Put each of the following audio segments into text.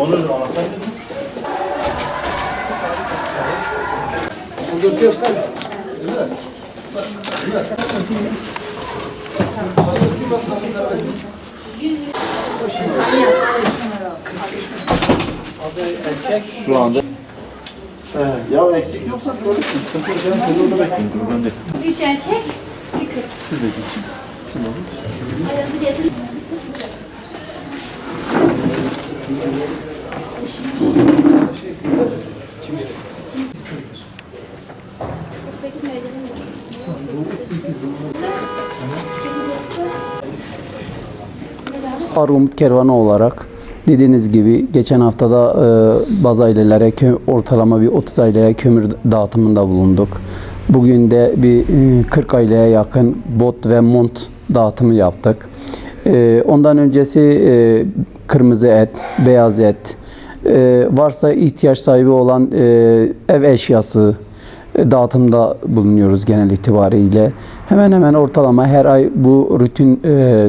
Onu anahtar. Bu dörtüyorsan. Şu anda. Ya eksik yoksa görürsün. Sıkıntı yok. Ben burada bekliyorum. Ben de. 3 erkek, bir kız. Siz de geçin. Siz de olun. Armut Kervanı olarak dediğiniz gibi geçen haftada bazı ailelere ortalama bir 30 aileye kömür dağıtımında bulunduk. Bugün de bir 40 aileye yakın bot ve mont dağıtımı yaptık. Ondan öncesi kırmızı et, beyaz et, varsa ihtiyaç sahibi olan ev eşyası dağıtımda bulunuyoruz genel itibariyle. Hemen hemen ortalama her ay bu rutin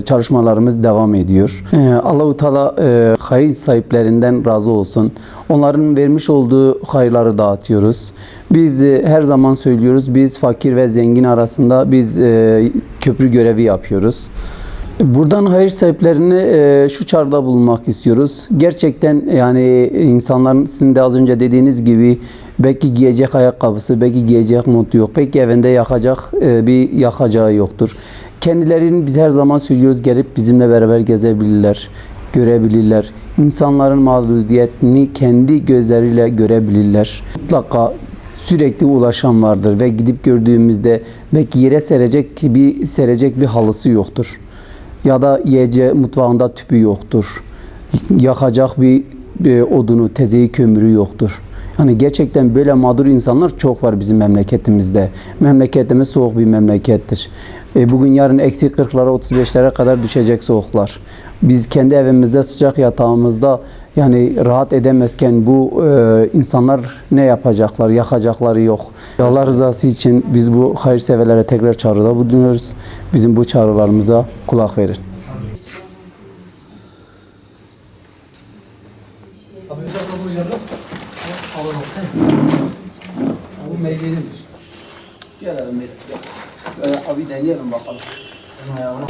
çalışmalarımız devam ediyor. Allah-u Teala hayır sahiplerinden razı olsun. Onların vermiş olduğu hayırları dağıtıyoruz. Biz her zaman söylüyoruz, biz fakir ve zengin arasında biz köprü görevi yapıyoruz. Buradan hayır sahiplerini şu çağrıda bulunmak istiyoruz. Gerçekten yani insanların sizin de az önce dediğiniz gibi belki giyecek ayakkabısı, belki giyecek montu yok. Belki evinde yakacak bir yakacağı yoktur. Kendilerinin biz her zaman söylüyoruz gelip bizimle beraber gezebilirler, görebilirler. İnsanların mağduriyetini kendi gözleriyle görebilirler. Mutlaka sürekli ulaşan vardır ve gidip gördüğümüzde belki yere serecek bir halısı yoktur. Ya da yiyeceği mutfağında tüpü yoktur. Yakacak bir odunu, tezeyi, kömürü yoktur. Yani gerçekten böyle mağdur insanlar çok var bizim memleketimizde. Memleketimiz soğuk bir memlekettir. Bugün yarın eksi 40'lara 35'lere kadar düşecek soğuklar. Biz kendi evimizde sıcak yatağımızda yani rahat edemezken bu insanlar ne yapacaklar? Yakacakları yok. Allah rızası için biz bu hayırseverlere tekrar çağrıda bulunuyoruz. Bizim bu çağrılarımıza kulak verin. Bu meydanımız. Gel abi meydan. Abi deneyelim bakalım. Sen ayağına.